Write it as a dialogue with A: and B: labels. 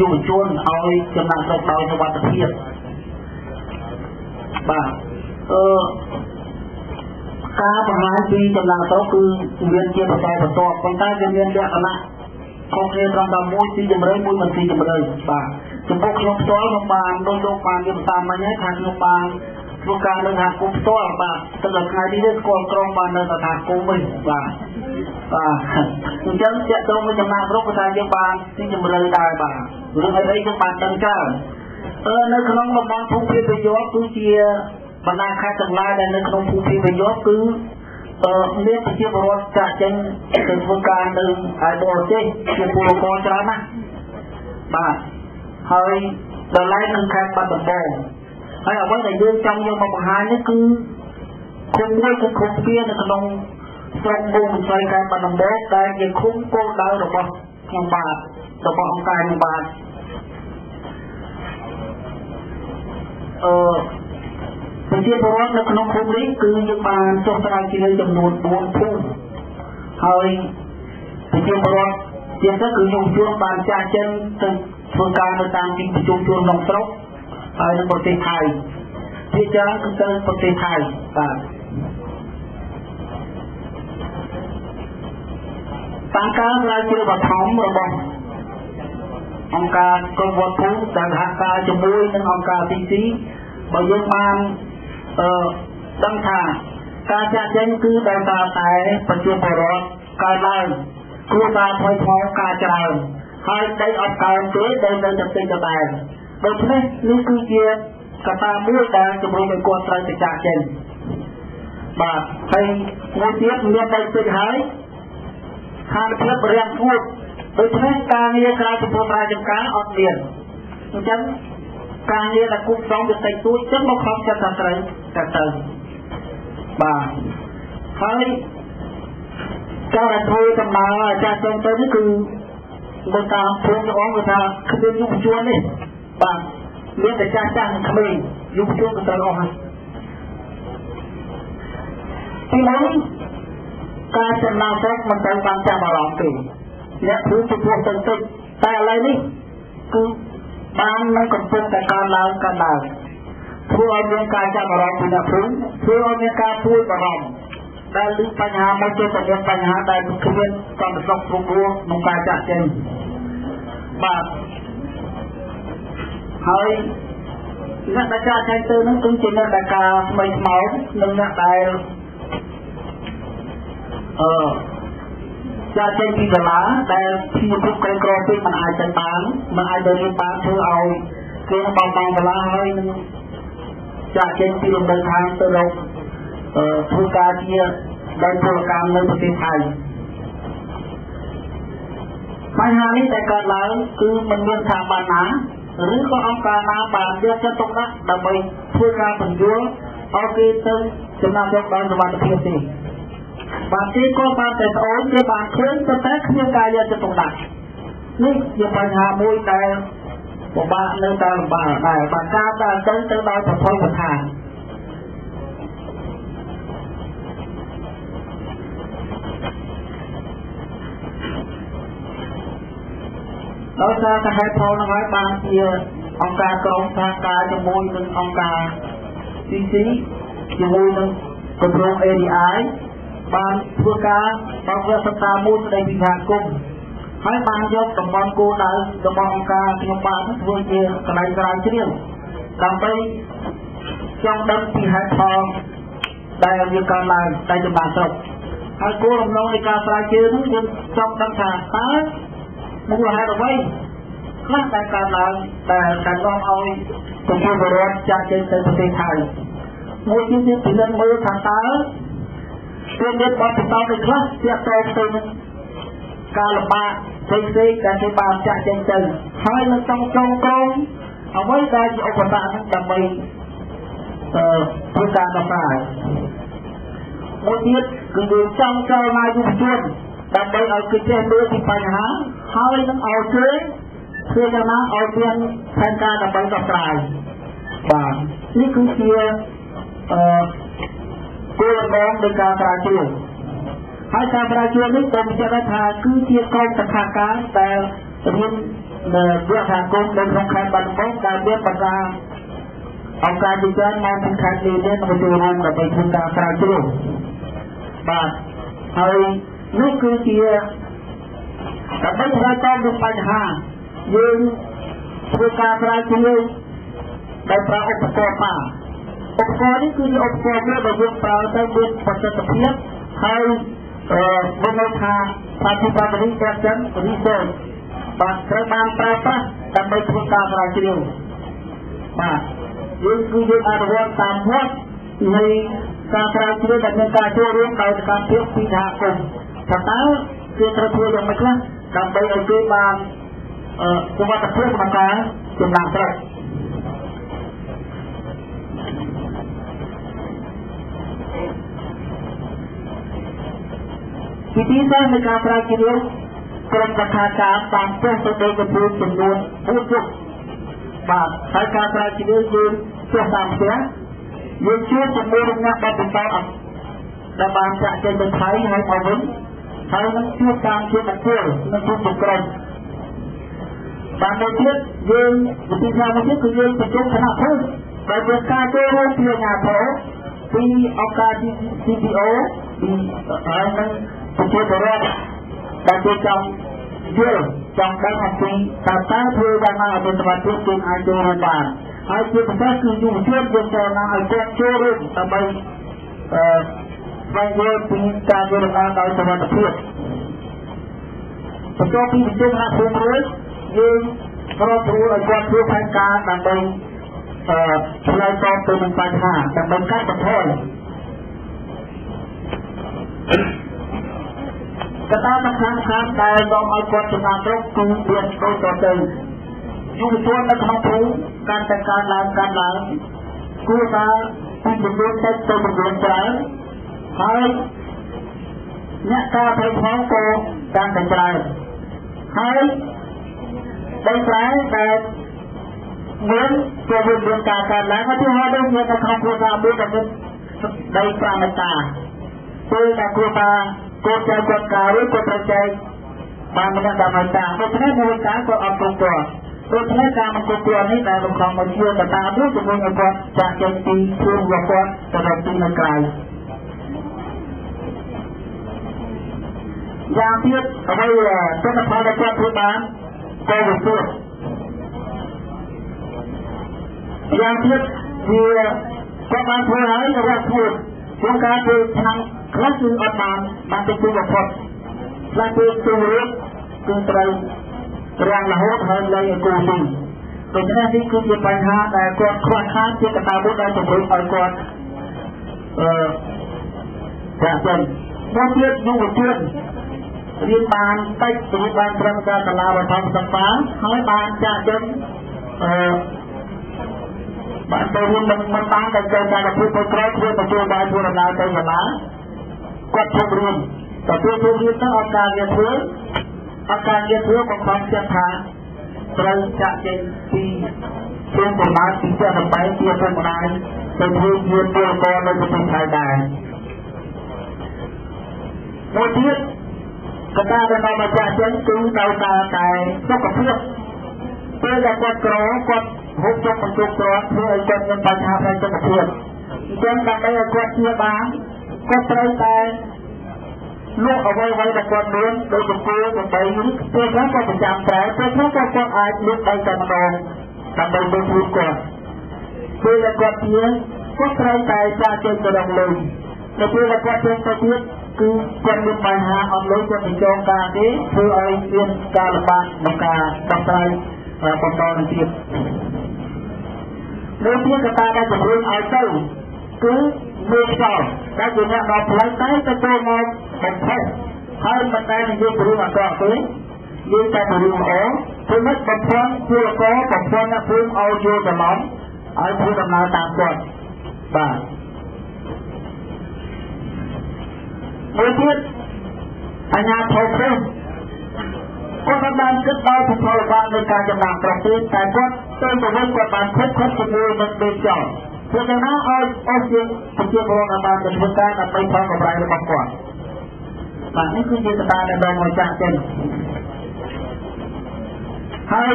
A: យុវជនឲ្យចំណាក់ស្រុកដោយសុវត្ថិភាពបាទការបង្ហាញពីចំណាក់ស្រុកគឺមានជាបន្តបន្ទាប់ប៉ុន្តែវាមានលក្ខណៈខុសគ្នាត្រង់ថាមួយទីជម្រៅមួយមិនទីជម្រៅបាទចំពោះខ្ញុំផ្ទាល់ខ្ញុំបានដោយលោកបាននិយាយតាមមិញហើយថាខ្ញុំបានធ្វើការនៅសហគមន៍ផ្ទាល់បាទទៅដល់ថ្ងៃនេះស្គាល់ក្រុមបាននៅសហគមន៍វិញបាទអញ្ចឹងជាក់ទៅនឹងចំណាក់ស្រុកថាយើងបានទីជម្រៅដែរបាទរឿងអីយើងបានដឹងច្រើននៅក្នុងតំបន់ភូមិភាគប្រយោគគឺជាបណ្ដាខេត្តទាំងឡាយដែលនៅក្នុងភូមិភាគប្រយោគគឺមានប្រជាពលរដ្ឋចាក់ចេញទៅធ្វើការនៅឯបរទេសជាពលករច្រើនណាស់បាទហើយដល់ឡែកនឹងខេត្តបាត់ដំបងហើយអ្វីដែលយើងចង់យកមកបង្ហាញនេះគឺឃុំមួយគឺឃុំស្ពានៅក្នុងស្រុកភូមិស្រីខេត្តបាត់ដំបងដែលជាឃុំគោលដៅរបស់ខ្ញុំបាទរបស់អង្គការខ្ញុំបាទប្រជាពលរដ្ឋនៅក្នុងភូមិនេះគឺយើងបានចុះស្រាវជ្រាវចំនួន4ភូមិហើយប្រជាពលរដ្ឋជាពិសេសគឺយុវជនបានចាស់ចេញទៅធ្វើការនៅតាមទីប្រជុំជនក្នុងស្រុកហើយនៅប្រទេសថៃភាគច្រើនគឺទៅប្រទេសថៃបាទតាមការស្រាវជ្រាវបឋមរបស់អង្គការកុំវត្តភូមិដែលសហការជាមួយនឹងអង្គការ TC បើយើងបានដឹងថាការចាក់ចេញគឺដោយសារតែប្រជាពលរដ្ឋកើតឡើងគ្រួសារថ្មីថ្មោងការច្រើនហើយដីអត់កើនទេដីនៅតែពេញដដែលដូច្នេះនេះគឺជាកត្តាមួយដែលជំរុញឲ្យគាត់ត្រូវទៅចាក់ចេញបាទហើយមួយទៀតមានដីពេញហើយខាងភាពរាំងស្ងួតដូច្នេះការងារក្រៅពីធ្វើការចំការអត់មានអញ្ចឹងការងារដែលគប់សំវាតិចតួចចឹងមកខំចិត្តថាត្រូវទៅបាទហើយការធ្វើដំណើរអាចារ្យទៅនេះគឺនៅតាមភូមិទាំងអស់គឺថាគ្មានយុវជននេះបាទមានតែចាស់ចាស់ក្មេងយុវជនក៏ទៅអស់ហើយទីមួយការចំណាយស្រុកមិនត្រូវបានចាប់អារម្មណ៍ទេអ្នកភូមិទទួលទៅតិចតែឥឡូវនេះគឺបាននឹងកំពុងតែកើនឡើងធ្វើឲ្យមានការចាប់អារម្មណ៍ពីអ្នកភូមិធ្វើឲ្យមានការព្រួយបារម្ភដែលលើបញ្ហាមកជាមានបញ្ហាដែលគ្មានកំណត់គ្រប់គ្រងក្នុងការចាក់ចេញបាទហើយអ្នកដែលចាក់ចេញទៅនឹងគឺជាអ្នកដែលការថ្មីថ្មោងនិងអ្នកដែលចាក់ចេញពីសាលាដែលជាពុកក្រីក្រពេកមិនអាចទៅបានមិនអាចទៅរៀនបានធ្វើឲ្យគេបងសាលាហើយនឹងចាក់ចេញពីលំនៅឋានទៅរកធ្វើការជាដោយពលកម្មនៅប្រទេសថៃបញ្ហានេះតែកើតឡើងគឺមិនមានស្ថាប័នណាឬក៏អង្គការណាបានយកចិត្តទុកដាក់ដើម្បីធ្វើការបញ្យល់ឲ្យគេទៅចំណាយយកដោយសុវត្ថិភាពទេបាទគេក៏បានតែប្អូនគេបានឃើញតែគ្មានការយកចិត្តទុកដាក់នេះជាបញ្ហាមួយដែលពិបាកនៅតែលំបាកដែរបាទការដែលទៅដោយប្រព័ន្ធប្រធានដោយសារតែហេតុផលនោះហើយបានជាអង្គការក្រុមសហការជាមួយនឹងអង្គការ TC ជាមួយនឹងគម្រោង ADI បានធ្វើការបើកវគ្គសិក្សាមួយស្ដីពីសហគមន៍ហើយបានយកតំបន់គោលដៅរបស់អង្គការខ្ញុំបានធ្វើជាកន្លែងស្រាវជ្រាវដើម្បីចង់ដឹងពីហេតុផលដែលវាកើតឡើងតែចំណាយស្រុកហើយគោលបំណងនៃការស្រាវជ្រាវនោះយើងចង់ដឹងថាតើមូលហេតុអ្វីខ្លះដែលកើតឡើងដែលនាំឲ្យប្រជាពលរដ្ឋចាក់ចេញទៅប្រទេសថៃមួយទៀតគឺពិនិត្យមើលថាតើគេមានបទពិសោធន៍ដូចខ្លះទាក់ទងទៅនឹងការលំបាកផ្សេងៗដែលគេបានចាក់ចេញទៅហើយនៅtrongក្រុមអ្វីដែលជាឧបសគ្គហ្នឹងដើម្បីធ្វើការដោះស្រាយមួយទៀតគឺយើងចង់ចលនាយុវជនដើម្បីឲ្យគេចេះមើលពីបញ្ហាហើយនឹងឲ្យគេធ្វើយ៉ាងណាឲ្យមានផែនការដើម្បីដោះស្រាយបាទនេះគឺជាគោលដៅនៃការស្រាវជ្រាវហើយការស្រាវជ្រាវនេះខ្ញុំបញ្ជាក់ថាគឺជាក្រុមសង្ឃការដែលរៀន វាថាគុំនៅក្នុងខេត្តបាត់ដំបងដែលមានបកាអង្គការជាច្រើនមកពីខេត្តនេះមានមកចូលរួមដើម្បីធ្វើការស្រាវជ្រាវបាទហើយនេះគឺជាដើម្បីឆ្លើយតបនឹងបញ្ហាយើងធ្វើការស្រាវជ្រាវដោយប្រើឧបករណ៍ប៉ាឧបករណ៍នេះគឺជាឧបករណ៍មួយដែលយើងប្រើទៅមានប្រសិទ្ធភាពហើយមានន័យថាថាពីបាត់នេះគាត់ចឹងរីសើចបាទត្រូវបានប្រើប្រាស់ដើម្បីធ្វើការស្រាវជ្រាវបាទយើងគឺយើងអនុវត្តតាមវត្តនៃការស្រាវជ្រាវដែលមានការចូលរួមដោយសកម្មភាពពីសហគមន៍ថាតើគឺត្រូវធ្វើយ៉ាងម៉េចខ្លះដើម្បីឲ្យគេបានសុវត្ថិភាពក្នុងការចំណាក់ស្រុកពីទីនេះនៃការស្រាវជ្រាវក្រុមប្រកាសការតាមចុះទៅដល់ចំនួន4យប់បាទហើយការស្រាវជ្រាវយើងចុះតាមផ្ទះយើងជួបជាមួយនឹងអ្នកបទពិសោធន៍ដែលបានចាក់ចេញទៅថៃហើយមកវិញហើយនឹងជួបតាមជាបុគ្គលនិងជួបជាក្រុមបានទៅទៀតយើងវិធីសាស្ត្រមួយទៀតគឺយើងប្រជុំគណៈភូមិដែលមានការចូលរួមពីអាជ្ញាធរពីអង្គការ CPO ពីហើយនឹងប្រជាពលរដ្ឋដែលគេចង់យល់ចង់ដឹងអំពីតើធ្វើយ៉ាងណាឲ្យសមត្ថភាពគេអាចចូលរួមបានហើយជាពិសេសគឺយុវជនយើងចូលណាឲ្យគាត់ចូលរួមដើម្បីស្វែងយល់ពីការយល់ដឹងដោយសមត្ថភាពបន្ទាប់ពីប្រជុំគណៈភូមិរួចយើងប្រមូលឲ្យគាត់ធ្វើផែនការដើម្បីឆ្លើយតបទៅនឹងបញ្ហាដើម្បីកាត់បន្ថយកត្តាសំខាន់ដែលនាំឲ្យគាត់ចំណាក់ស្រុកគឺមានដូចតទៅយុវជននៅក្នុងភូមិការតែការឡើងគួរថាពីចំនួនតិចទៅចំនួនច្រើនហើយអ្នកការប្រឆាំងក៏តាមតែច្រើនហើយដោយសារតែមានចូលរួមការកើតឡើងហើយទីហោដូចមានតែក្នុងគ្រួសារមួយដែលមានដី5ហិកតាពេលតែគ្រួសារកូនចៅគាត់ការឬគាត់ត្រូវចែកបានម្នាក់10ហិកតាដូច្នេះមួយការក៏អត់គ្រប់គ្រាន់ដូច្នេះការមកគ្រប់គ្រាន់នេះដែលបង្ខំមកជាកតាមួយជំរុញឲ្យគាត់ចាក់ចេញពីភូមិរបស់គាត់ទៅរកទីនៅក្រៅយ៉ាងទៀតអ្វីទិន្នផលដែលគាត់ធ្វើបានក៏វិសុទ្ធយ៉ាងទៀតវាគាត់បានធ្វើហើយរកធ្វើជាងការធ្វើឆ្នាំខ្លះគឺអត់បានទៅជួយបំផុតខ្លះគឺទូរឹកគឺត្រូវរាំងរហូតហើយលែងឲ្យគូទីដូច្នេះនេះគឺជាបញ្ហាដែលគាត់ខ្វះខាតជាកត្តាមួយដែលជំរុញឲ្យគាត់ចាក់ចេញមកទៀតយុវជនរៀនបានតិចទៅបានត្រឹមតែសាលាបឋមសិក្សាហើយបានចាក់ចេញបានទៅរួមនឹងមិនបានតែចូលការប្រព្រឹត្តក្រោយធ្វើទៅចូលបាយធ្វើដំណើរទៅសាលាគាត់ធ្វើរួមតែធ្វើរៀនទៅអត់ការងារធ្វើបង្ខំចិត្តថាត្រូវចាក់ចេញពីជើងប្រមាណពីចេះទៅបែកជាពុកម្ដាយទៅធ្វើជាពលករនៅប្រទេសថៃដែរមួយទៀតកត្តាដែលនាំមកចាក់ចេញគឺដោយសារតែសុខភាពពេលដែលគាត់ក្រគាត់ហូបចុកបន្ទុកគ្រាន់ធ្វើឲ្យគាត់មានបញ្ហាផ្នែកសុខភាពអញ្ចឹងដើម្បីឲ្យគាត់ជាបានគាត់ត្រូវតែលក់អ្វីៗដែលគាត់មានដោយចំពោះដើម្បីពេលខ្លះគាត់ប្រចាំតែពេលខ្លះគាត់អាចលក់ដីតែម្ដងដើម្បីលើកខ្លួនគាត់ពេលដែលគាត់ជាគាត់ត្រូវតែចាក់ចេញទៅដល់លុយនៅពេលដែលគាត់ចេញទៅទៀតគឺគាត់មានបញ្ហាអត់លុយគាត់បញ្ចងការទេធ្វើឲ្យមានការលំបាកក្នុងការដោះស្រាយបន្តទៅទៀតដូចជាកត្តាដែលជំរុញឲ្យទៅគឺមួយខ្យល់ដែលជាអ្នកដល់ផ្លូវតែទៅចូលមកបំផុសហើយមិនដែលនិយាយពីរឿងអាក្រក់ទេនិយាយតែពីរឿងល្អគឺមិនបំផុសពលករបំផុសអ្នកភូមិឲ្យយល់ច្រឡំឲ្យធ្វើដំណើរតាមគាត់បាទមួយទៀតអាជ្ញាធរព្រឹកគាត់បានគិតដល់ផលប្រយោជន៍នៃការចំណាក់ស្រុកទៀតតែគាត់ទៅវិញគាត់បានខិតជាមួយនឹងដេកចោលព្រោះយ៉ាងណាឲ្យអស់ជាប្រជាពលរដ្ឋបានទៅធ្វើការដើម្បីផលកម្រៃរបស់គាត់បាទនេះគឺជាកត្តាដែលបានមកចាក់ចេញ ហើយ